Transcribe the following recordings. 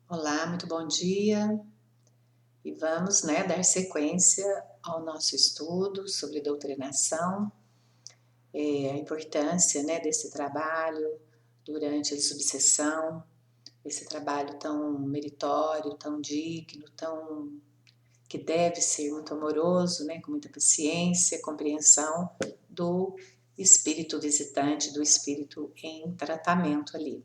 Olá, muito bom dia. E vamos, dar sequência ao nosso estudo sobre doutrinação, a importância, desse trabalho durante a subseção, esse trabalho tão meritório, tão digno, tão que deve ser muito amoroso, com muita paciência, compreensão do espírito visitante, do espírito em tratamento ali.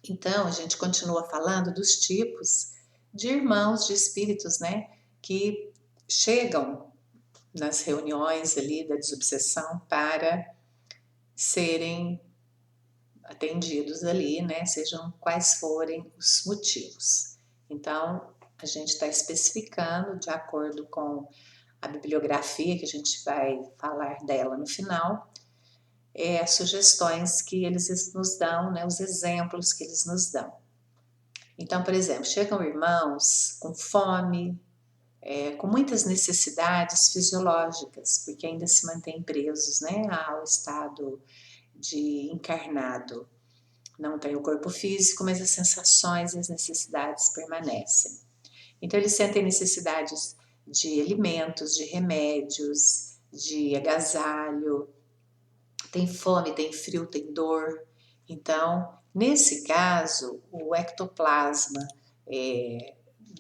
Então, a gente continua falando dos tipos de irmãos, de espíritos, que chegam nas reuniões ali da desobsessão para serem atendidos ali, sejam quais forem os motivos. Então, a gente está especificando de acordo com a bibliografia, que a gente vai falar dela no final, as sugestões que eles nos dão, os exemplos que eles nos dão. Então, por exemplo, chegam irmãos com fome, com muitas necessidades fisiológicas, porque ainda se mantêm presos, ao estado de encarnado. Não tem o corpo físico, mas as sensações e as necessidades permanecem. Então, eles sentem necessidades de alimentos, de remédios, de agasalho, tem fome, tem frio, tem dor. Então, nesse caso, o ectoplasma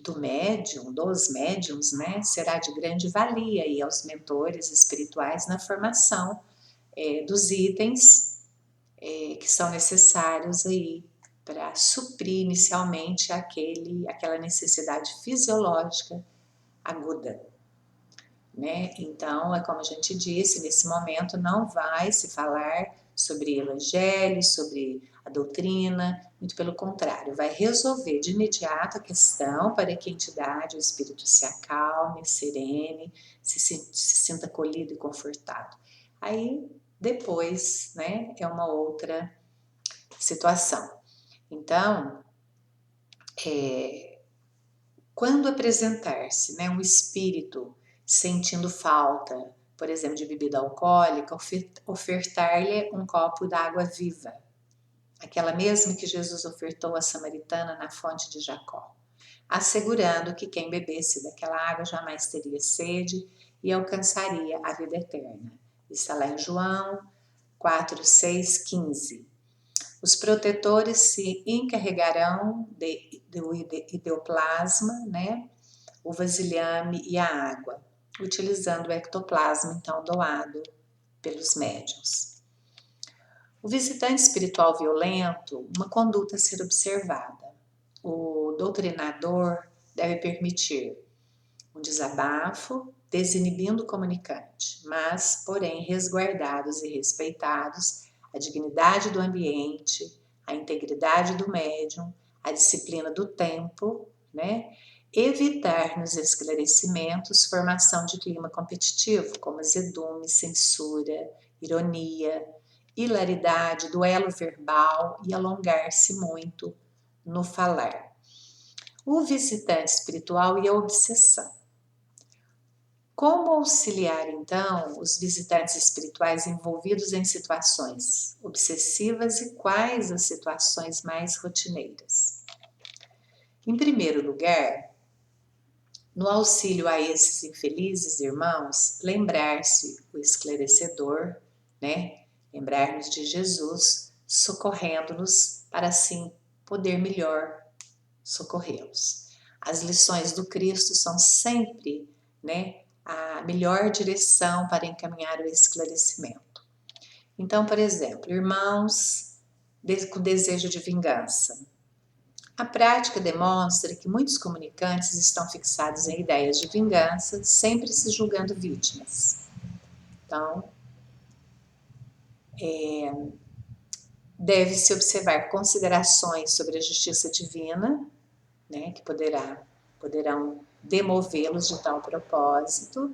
do médium, dos médiums, será de grande valia aí aos mentores espirituais na formação dos itens que são necessários aí para suprir inicialmente aquela necessidade fisiológica aguda. Então, é como a gente disse, nesse momento não vai se falar sobre evangelho, sobre a doutrina, muito pelo contrário, vai resolver de imediato a questão para que a entidade, o espírito se acalme, serene, se sinta acolhido e confortado. Aí, depois, é uma outra situação. Então, quando apresentar-se um espírito sentindo falta, por exemplo, de bebida alcoólica, ofertar-lhe um copo d'água viva, aquela mesma que Jesus ofertou à samaritana na fonte de Jacó, assegurando que quem bebesse daquela água jamais teria sede e alcançaria a vida eterna. Isso está lá em João 4, 6, 15. Os protetores se encarregarão do ideoplasma, o vasilhame e a água, utilizando o ectoplasma, então, doado pelos médiuns. O visitante espiritual violento, uma conduta a ser observada. O doutrinador deve permitir um desabafo, desinibindo o comunicante, mas, porém, resguardados e respeitados a dignidade do ambiente, a integridade do médium, a disciplina do tempo, evitar nos esclarecimentos formação de clima competitivo, como azedume, censura, ironia, hilaridade, duelo verbal e alongar-se muito no falar. O visitante espiritual e a obsessão. Como auxiliar, então, os visitantes espirituais envolvidos em situações obsessivas e quais as situações mais rotineiras? Em primeiro lugar, no auxílio a esses infelizes irmãos, lembrar-se o esclarecedor, lembrar-nos de Jesus, socorrendo-nos para assim poder melhor socorrê-los. As lições do Cristo são sempre, a melhor direção para encaminhar o esclarecimento. Então, por exemplo, irmãos com desejo de vingança. A prática demonstra que muitos comunicantes estão fixados em ideias de vingança, sempre se julgando vítimas. Então, deve-se observar considerações sobre a justiça divina, que poderão demovê-los de tal propósito,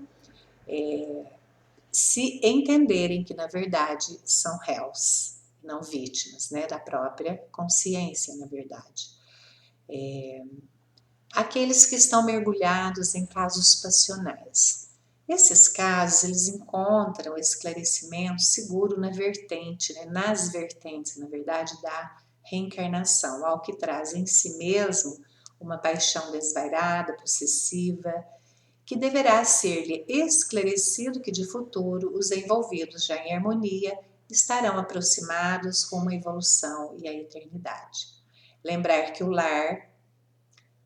se entenderem que, na verdade, são réus, não vítimas, da própria consciência, na verdade. Aqueles que estão mergulhados em casos passionais. Esses casos, eles encontram esclarecimento seguro na vertente, nas vertentes, na verdade, da reencarnação, ao que traz em si mesmo uma paixão desvairada, possessiva, que deverá ser-lhe esclarecido que de futuro os envolvidos já em harmonia estarão aproximados rumo à evolução e à eternidade. Lembrar que o lar,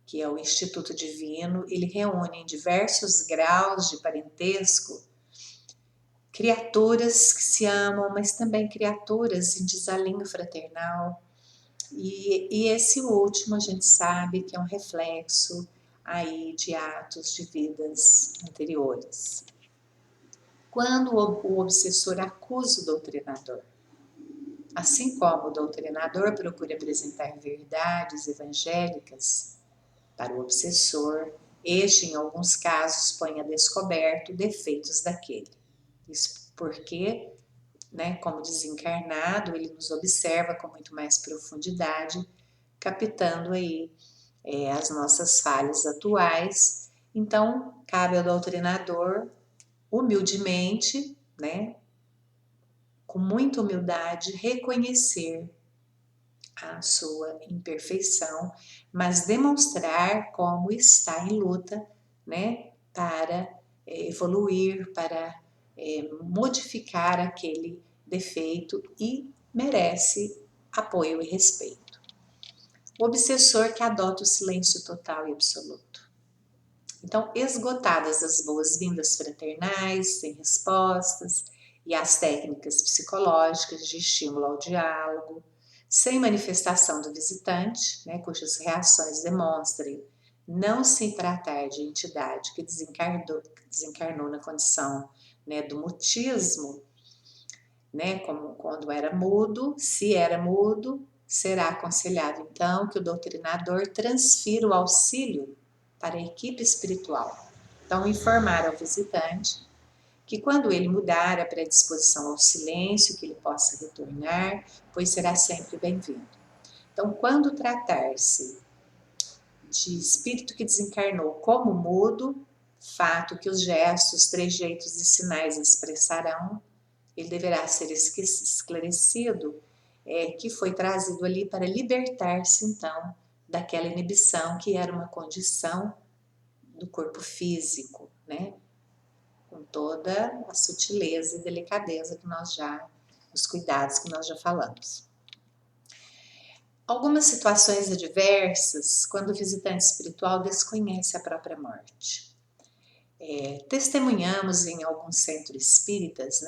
que é o Instituto Divino, ele reúne em diversos graus de parentesco criaturas que se amam, mas também criaturas em desalinho fraternal. E esse último a gente sabe que é um reflexo aí de atos de vidas anteriores. Quando o obsessor acusa o doutrinador, assim como o doutrinador procura apresentar verdades evangélicas para o obsessor, este, em alguns casos, põe a descoberto defeitos daquele. Isso porque, como desencarnado, ele nos observa com muito mais profundidade, captando aí as nossas falhas atuais. Então, cabe ao doutrinador, humildemente, com muita humildade, reconhecer a sua imperfeição, mas demonstrar como está em luta, para evoluir, para modificar aquele defeito e merece apoio e respeito. O obsessor que adota o silêncio total e absoluto. Então, esgotadas as boas-vindas fraternais, sem respostas, e as técnicas psicológicas de estímulo ao diálogo, sem manifestação do visitante, cujas reações demonstrem não se tratar de entidade que desencarnou na condição do mutismo, como quando era mudo. Se era mudo, será aconselhado então que o doutrinador transfira o auxílio para a equipe espiritual. Então, informar ao visitante que quando ele mudar a predisposição ao silêncio, que ele possa retornar, pois será sempre bem-vindo. Então, quando tratar-se de espírito que desencarnou como mudo, fato que os gestos, trejeitos e sinais expressarão, ele deverá ser esclarecido que foi trazido ali para libertar-se, então, daquela inibição que era uma condição do corpo físico, com toda a sutileza e delicadeza que os cuidados que nós já falamos. Algumas situações adversas, quando o visitante espiritual desconhece a própria morte. Testemunhamos em alguns centros espíritas,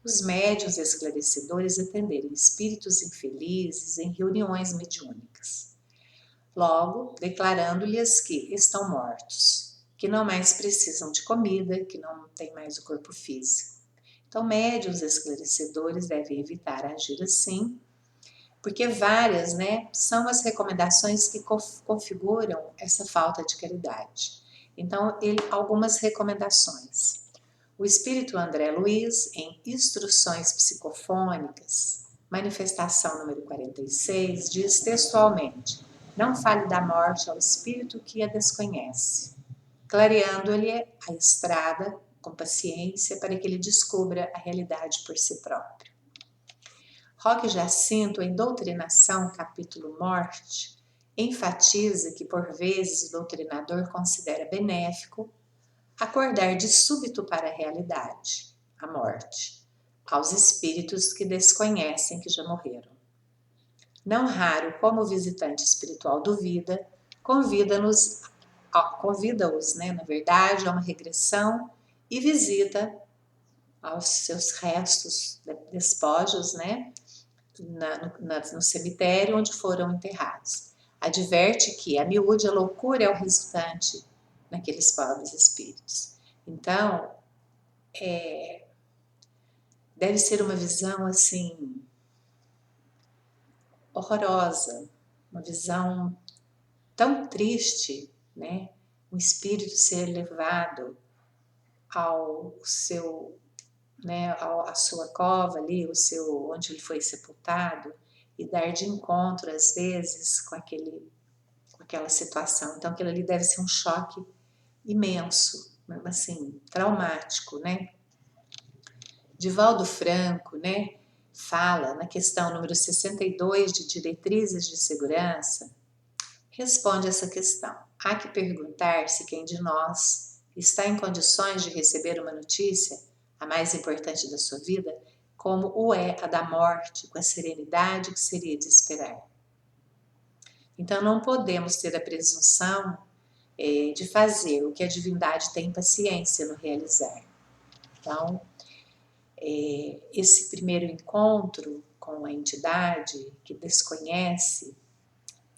os médiuns esclarecedores atenderem espíritos infelizes em reuniões mediúnicas, logo declarando-lhes que estão mortos, que não mais precisam de comida, que não tem mais o corpo físico. Então, médiuns esclarecedores devem evitar agir assim, porque várias, são as recomendações que configuram essa falta de caridade. Então, algumas recomendações. O espírito André Luiz, em Instruções Psicofônicas, manifestação número 46, diz textualmente: não fale da morte ao espírito que a desconhece, clareando-lhe a estrada com paciência para que ele descubra a realidade por si próprio. Roque Jacinto, em Doutrinação, capítulo Morte, enfatiza que por vezes o doutrinador considera benéfico acordar de súbito para a realidade, a morte, aos espíritos que desconhecem que já morreram. Não raro, como o visitante espiritual duvida, convida-os, na verdade, a uma regressão e visita aos seus restos, despojos, no cemitério onde foram enterrados. Adverte que a miúde, a loucura é o resultante naqueles pobres espíritos. Então, deve ser uma visão assim horrorosa, uma visão tão triste, um espírito ser levado ao seu, a sua cova ali, onde ele foi sepultado, e dar de encontro às vezes com aquela situação. Então, aquilo ali deve ser um choque imenso, assim, traumático, Divaldo Franco, fala na questão número 62 de Diretrizes de Segurança, responde essa questão. Há que perguntar se quem de nós está em condições de receber uma notícia, a mais importante da sua vida, como o é a da morte, com a serenidade que seria de esperar. Então não podemos ter a presunção de fazer o que a divindade tem paciência no realizar. Então, esse primeiro encontro com a entidade que desconhece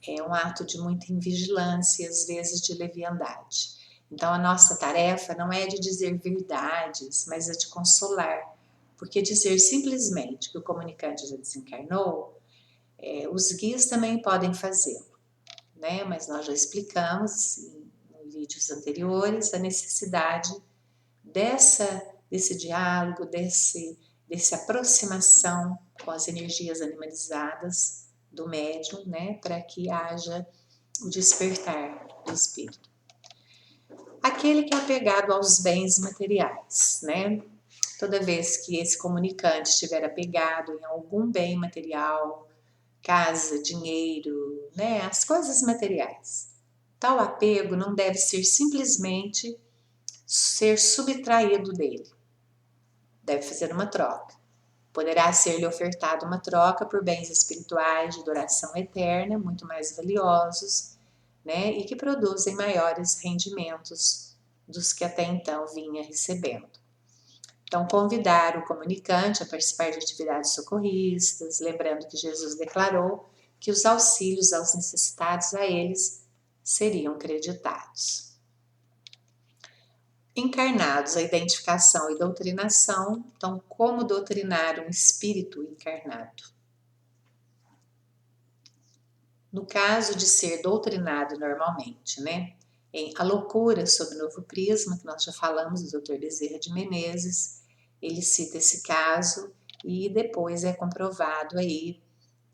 é um ato de muita invigilância e às vezes de leviandade. Então a nossa tarefa não é de dizer verdades, mas é de consolar, porque dizer simplesmente que o comunicante já desencarnou, os guias também podem fazê-lo, né? Mas nós já explicamos em vídeos anteriores a necessidade desse diálogo, dessa aproximação com as energias animalizadas do médium, né, para que haja o despertar do espírito. Aquele que é apegado aos bens materiais, né? Toda vez que esse comunicante estiver apegado em algum bem material, casa, dinheiro, né, as coisas materiais, tal apego não deve ser simplesmente ser subtraído dele. Deve fazer uma troca. Poderá ser-lhe ofertada uma troca por bens espirituais de duração eterna, muito mais valiosos, né, e que produzem maiores rendimentos dos que até então vinha recebendo. Então, convidar o comunicante a participar de atividades socorristas, lembrando que Jesus declarou que os auxílios aos necessitados a eles seriam creditados. Encarnados, a identificação e doutrinação. Então, como doutrinar um espírito encarnado? No caso de ser doutrinado normalmente, né? Em A Loucura sob Novo Prisma, que nós já falamos do Dr. Bezerra de Menezes, ele cita esse caso e depois é comprovado aí.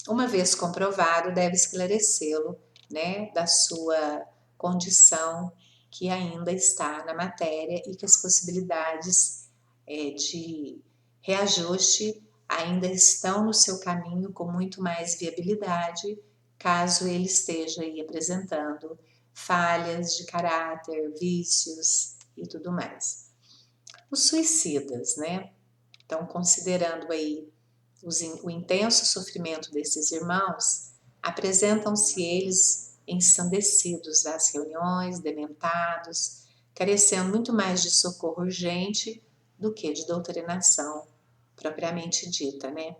Uma vez comprovado, deve esclarecê-lo, né, da sua condição que ainda está na matéria e que as possibilidades de reajuste ainda estão no seu caminho com muito mais viabilidade, caso ele esteja aí apresentando falhas de caráter, vícios e tudo mais. Os suicidas, né? Então, considerando aí o intenso sofrimento desses irmãos, apresentam-se eles ensandecidos às reuniões, dementados, carecendo muito mais de socorro urgente do que de doutrinação propriamente dita, né?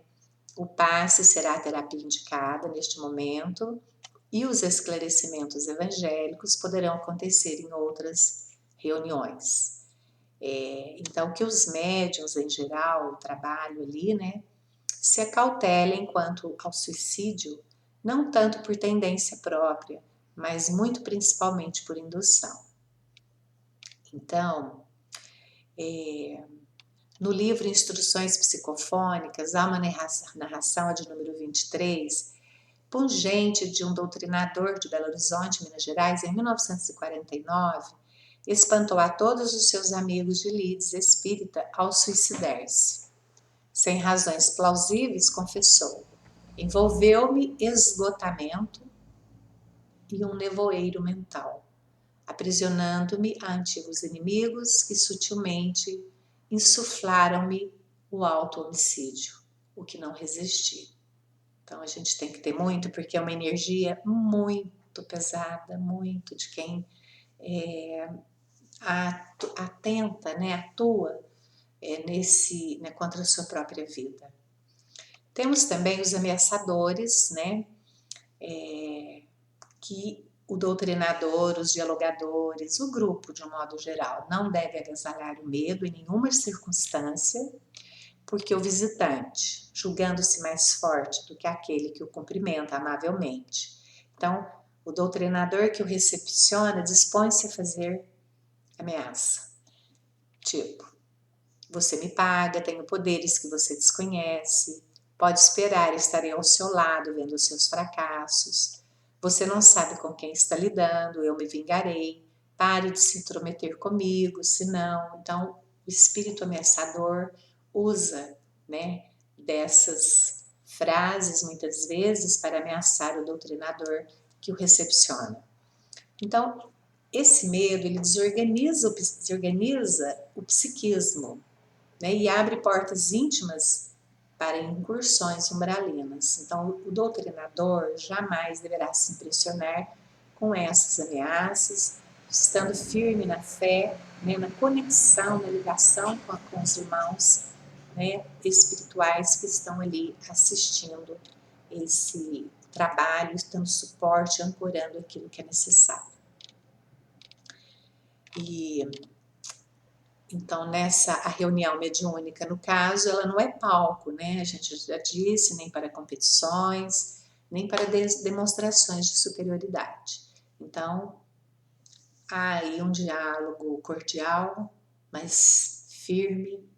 O passe será a terapia indicada neste momento e os esclarecimentos evangélicos poderão acontecer em outras reuniões. Então, que os médiuns, em geral, o trabalho ali, né, se acautelem quanto ao suicídio, não tanto por tendência própria, mas muito principalmente por indução. Então, no livro Instruções Psicofônicas, há uma narração, a de número 23, pungente de um doutrinador de Belo Horizonte, Minas Gerais, em 1949, espantou a todos os seus amigos de lides espírita ao suicidar-se. Sem razões plausíveis, confessou: envolveu-me esgotamento e um nevoeiro mental, aprisionando-me a antigos inimigos que sutilmente insuflaram-me o auto-homicídio, o que não resisti. Então a gente tem que ter muito, porque é uma energia muito pesada, muito de quem atenta, né, atua contra a sua própria vida. Temos também os ameaçadores, né, que o doutrinador, os dialogadores, o grupo de um modo geral, não deve agasalhar o medo em nenhuma circunstância, porque o visitante, julgando-se mais forte do que aquele que o cumprimenta amavelmente. Então, o doutrinador que o recepciona dispõe-se a fazer ameaça. Tipo, você me paga, tenho poderes que você desconhece, pode esperar, estarei ao seu lado vendo os seus fracassos. Você não sabe com quem está lidando, eu me vingarei. Pare de se intrometer comigo, senão. Então, o espírito ameaçador usa, né, dessas frases, muitas vezes, para ameaçar o doutrinador que o recepciona. Então, esse medo, ele desorganiza o psiquismo, né, e abre portas íntimas para incursões umbralinas. Então, o doutrinador jamais deverá se impressionar com essas ameaças, estando firme na fé, né, na conexão, na ligação com os irmãos, né, espirituais que estão ali assistindo esse trabalho, dando suporte, ancorando aquilo que é necessário. E então, a reunião mediúnica, no caso, ela não é palco, né? A gente já disse, nem para competições, nem para demonstrações de superioridade. Então, há aí um diálogo cordial, mas firme,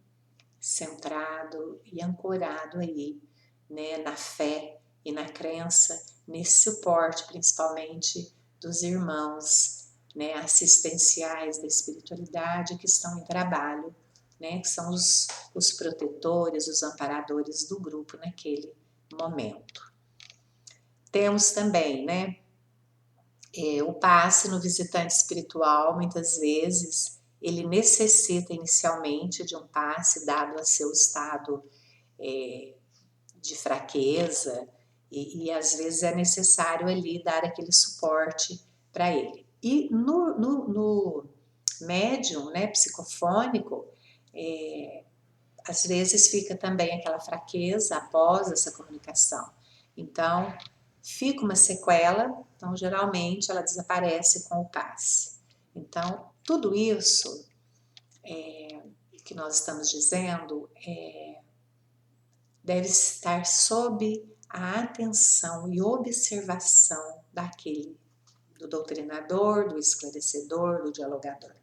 centrado e ancorado aí, né, na fé e na crença, nesse suporte, principalmente dos irmãos, né, assistenciais da espiritualidade que estão em trabalho, né, que são os protetores, os amparadores do grupo naquele momento. Temos também, né, o passe no visitante espiritual, muitas vezes, ele necessita inicialmente de um passe dado a seu estado de fraqueza e às vezes é necessário ali dar aquele suporte para ele. E no médium, né, psicofônico, às vezes fica também aquela fraqueza após essa comunicação. Então, fica uma sequela, então geralmente ela desaparece com o passe. Então, tudo isso que nós estamos dizendo deve estar sob a atenção e observação do doutrinador, do esclarecedor, do dialogador.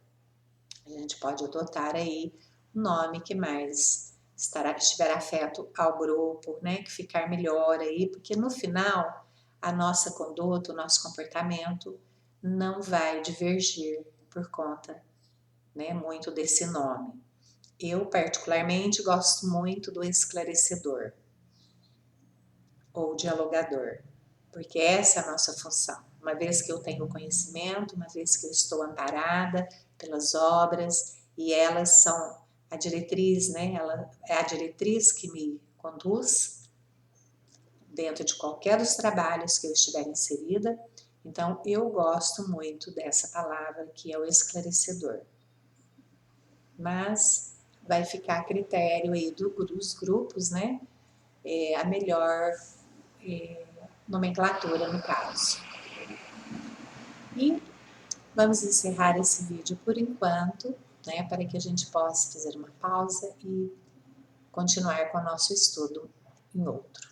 A gente pode adotar aí o nome que mais estiver afeto ao grupo, né, que ficar melhor aí, porque no final a nossa conduta, o nosso comportamento não vai divergir por conta, né, muito desse nome. Eu particularmente gosto muito do esclarecedor ou dialogador, porque essa é a nossa função. Uma vez que eu tenho conhecimento, uma vez que eu estou amparada pelas obras e elas são a diretriz, né? Ela é a diretriz que me conduz dentro de qualquer dos trabalhos que eu estiver inserida. Então, eu gosto muito dessa palavra que é o esclarecedor. Mas vai ficar a critério aí dos grupos, né? A melhor nomenclatura no caso. E vamos encerrar esse vídeo por enquanto, né, para que a gente possa fazer uma pausa e continuar com o nosso estudo em outro.